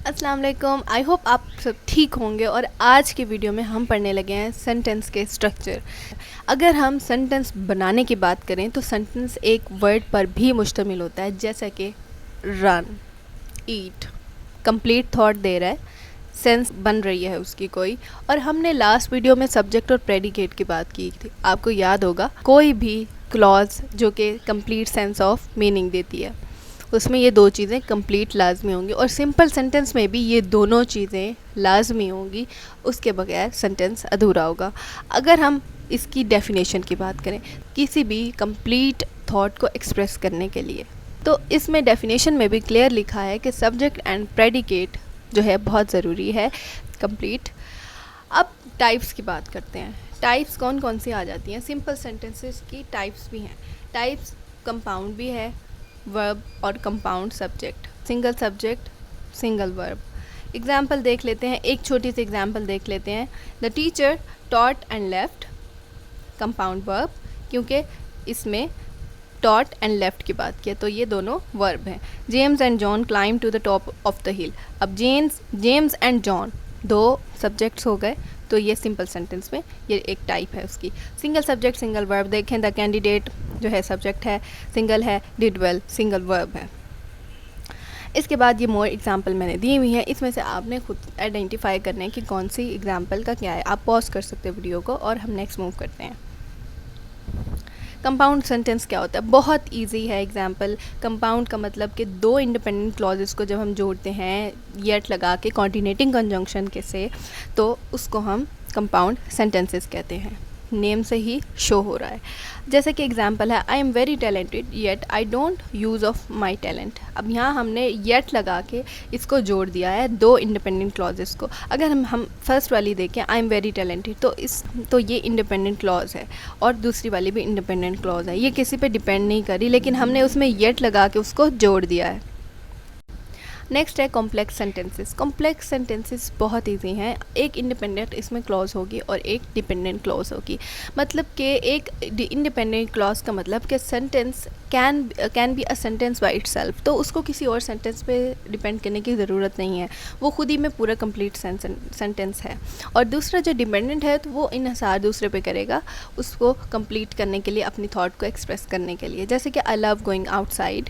अस्सलाम वालेकुम। I hope आप सब ठीक होंगे। और आज के वीडियो में हम पढ़ने लगे हैं सेंटेंस के स्ट्रक्चर। अगर हम सेंटेंस बनाने की बात करें तो सेंटेंस एक वर्ड पर भी मुश्तमिल होता है, जैसा कि run, eat. Complete thought they रहा है, सेंस बन रही है उसकी कोई। और हमने लास्ट वीडियो में सब्जेक्ट और प्रेडिकेट की बात की थी, आपको याद होगा। कोई भी क्लॉज जो कि कंप्लीट सेंस ऑफ मीनिंग देती है, उसमें ये दो चीज़ें कंप्लीट लाजमी होंगी। और सिंपल सेंटेंस में भी ये दोनों चीज़ें लाजमी होंगी, उसके बगैर सेंटेंस अधूरा होगा। अगर हम इसकी डेफिनेशन की बात करें किसी भी कंप्लीट थॉट को एक्सप्रेस करने के लिए, तो इसमें डेफिनेशन में भी क्लियर लिखा है कि सब्जेक्ट एंड प्रेडिकेट जो है बहुत ज़रूरी है कंप्लीट। अब टाइप्स की बात करते हैं। टाइप्स कौन कौन सी आ जाती हैं? सिंपल सेंटेंसेस की टाइप्स भी हैं। टाइप्स कंपाउंड भी है, वर्ब और compound subject, single subject single verb. Example देख लेते हैं, एक छोटी सी एग्जाम्पल देख लेते हैं। The teacher taught and left, compound verb, क्योंकि इसमें टॉट एंड लेफ्ट की बात की तो ये दोनों वर्ब हैं। James and John climb to the top of the hill. अब जेम्स एंड जॉन दो सब्जेक्ट्स हो गए, तो ये सिंपल सेंटेंस में ये एक टाइप है उसकी। सिंगल सब्जेक्ट सिंगल वर्ब देखें, द कैंडिडेट जो है सब्जेक्ट है, सिंगल है, डिड वेल सिंगल वर्ब है। इसके बाद ये मोर एग्जाम्पल मैंने दी हुई है, इसमें से आपने खुद आइडेंटिफाई करना है कि कौन सी एग्जाम्पल का क्या है। आप पॉज कर सकते हो वीडियो को और हम नेक्स्ट मूव करते हैं। कंपाउंड सेंटेंस क्या होता है? बहुत इजी है एग्जाम्पल। कंपाउंड का मतलब कि दो इंडिपेंडेंट क्लॉजेस को जब हम जोड़ते हैं येट लगा के कॉर्डिनेटिंग कंजंक्शन के से, तो उसको हम कंपाउंड सेंटेंसेस कहते हैं। नेम से ही शो हो रहा है। जैसे कि एग्जाम्पल है, I am very talented yet I don't use of my talent. अब यहाँ हमने येट लगा के इसको जोड़ दिया है दो इंडिपेंडेंट क्लॉजेस को। अगर हम फर्स्ट वाली देखें, आई एम वेरी टैलेंटेड, तो ये इंडिपेंडेंट क्लॉज है और दूसरी वाली भी इंडिपेंडेंट क्लॉज है। ये किसी पे डिपेंड नहीं करी, लेकिन हमने उसमें येट लगा के उसको जोड़ दिया है। नेक्स्ट है कॉम्प्लेक्स सेंटेंसेस। कॉम्प्लेक्स सेंटेंसेस बहुत इजी हैं। एक इंडिपेंडेंट इसमें क्लॉज होगी और एक डिपेंडेंट क्लॉज होगी। मतलब कि एक इंडिपेंडेंट क्लॉज का मतलब कि sentence can be a sentence by itself, तो उसको किसी और सेंटेंस पे डिपेंड करने की ज़रूरत नहीं है, वो खुद ही में पूरा कंप्लीट सेंटेंस है। और दूसरा जो डिपेंडेंट है, तो वो इन्हिसार दूसरे पे करेगा उसको कंप्लीट करने के लिए, अपनी थॉट को एक्सप्रेस करने के लिए। जैसे कि आई लव गोइंग आउटसाइड,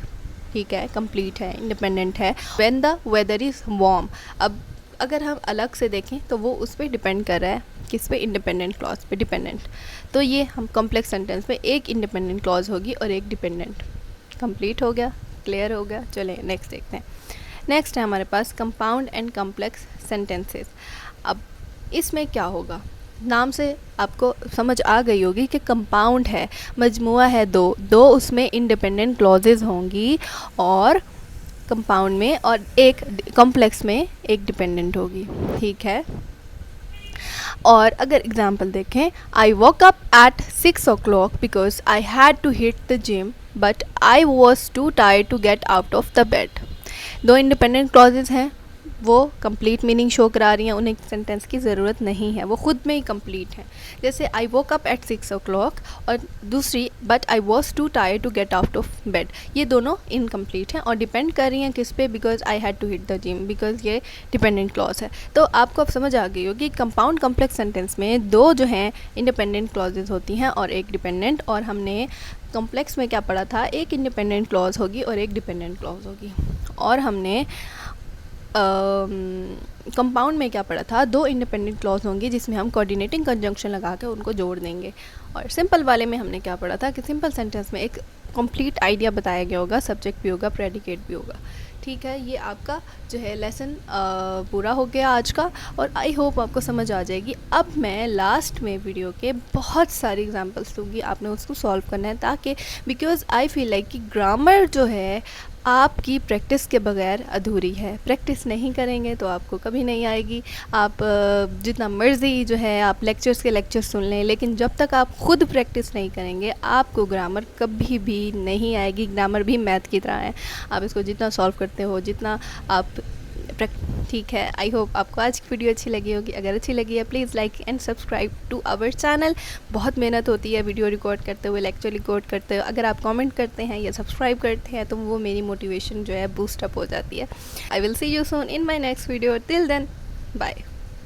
ठीक है, कंप्लीट है, इंडिपेंडेंट है। When the weather is warm, अब अगर हम अलग से देखें तो वो उस पर डिपेंड कर रहा है, किस पे? इंडिपेंडेंट क्लॉज पे डिपेंडेंट। तो ये हम कॉम्प्लेक्स सेंटेंस में एक इंडिपेंडेंट क्लॉज होगी और एक डिपेंडेंट। कंप्लीट हो गया, क्लियर हो गया। चलें नेक्स्ट देखते हैं। नेक्स्ट है हमारे पास कंपाउंड एंड कॉम्प्लेक्स सेंटेंसेस। अब इसमें क्या होगा? नाम से आपको समझ आ गई होगी कि कंपाउंड है, मजमुआ है दो उसमें इंडिपेंडेंट क्लॉजेज होंगी और कंपाउंड में, और एक कॉम्प्लेक्स में एक डिपेंडेंट होगी, ठीक है। और अगर एग्जांपल देखें, I woke up at 6 o'clock because I had to hit the gym but I was too tired to get out of the bed. दो इंडिपेंडेंट क्लॉजेज हैं, वो कंप्लीट मीनिंग शो करा रही हैं, उन्हें सेंटेंस की ज़रूरत नहीं है, वो खुद में ही कंप्लीट है। जैसे आई वोक अप एट 6 o'clock और दूसरी but I was too tired to get out of bed, ये दोनों इनकम्प्लीट हैं और डिपेंड कर रही हैं किस पे? Because I had to hit the gym, because ये डिपेंडेंट क्लॉज है। तो आपको अब समझ आ गई होगी कंपाउंड कॉम्प्लेक्स सेंटेंस में दो जो हैं इंडिपेंडेंट क्लॉजेज होती हैं और एक डिपेंडेंट। और हमने कॉम्प्लेक्स में क्या पढ़ा था? एक इंडिपेंडेंट क्लॉज होगी और एक डिपेंडेंट क्लॉज होगी। और हमने कंपाउंड में क्या पढ़ा था? दो इंडिपेंडेंट क्लॉज होंगी जिसमें हम कोऑर्डिनेटिंग कंजंक्शन लगा के उनको जोड़ देंगे। और सिंपल वाले में हमने क्या पढ़ा था कि सिंपल सेंटेंस में एक कंप्लीट आइडिया बताया गया होगा, सब्जेक्ट भी होगा, प्रेडिकेट भी होगा, ठीक है। ये आपका जो है लेसन पूरा हो गया आज का, और आई होप आपको समझ आ जाएगी। अब मैं लास्ट में वीडियो के बहुत सारी एग्जांपल्स दूँगी, आपने उसको सॉल्व करना है, ताकि बिकॉज़ आई फील लाइक कि ग्रामर जो है आपकी प्रैक्टिस के बगैर अधूरी है। प्रैक्टिस नहीं करेंगे तो आपको कभी नहीं आएगी। आप जितना मर्ज़ी जो है आप लेक्चर्स के लेक्चर सुन लें, लेकिन जब तक आप खुद प्रैक्टिस नहीं करेंगे आपको ग्रामर कभी भी नहीं आएगी। ग्रामर भी मैथ की तरह है, आप इसको जितना सॉल्व करते हो, जितना आप ठीक है, आई होप आपको आज की वीडियो अच्छी लगी होगी। अगर अच्छी लगी है please like and subscribe to our channel. बहुत मेहनत होती है वीडियो रिकॉर्ड करते हुए, लेक्चर रिकॉर्ड करते हुए। अगर आप कमेंट करते हैं या सब्सक्राइब करते हैं तो वो मेरी मोटिवेशन जो है बूस्ट अप हो जाती है। I will see you soon in my next video. Till then bye.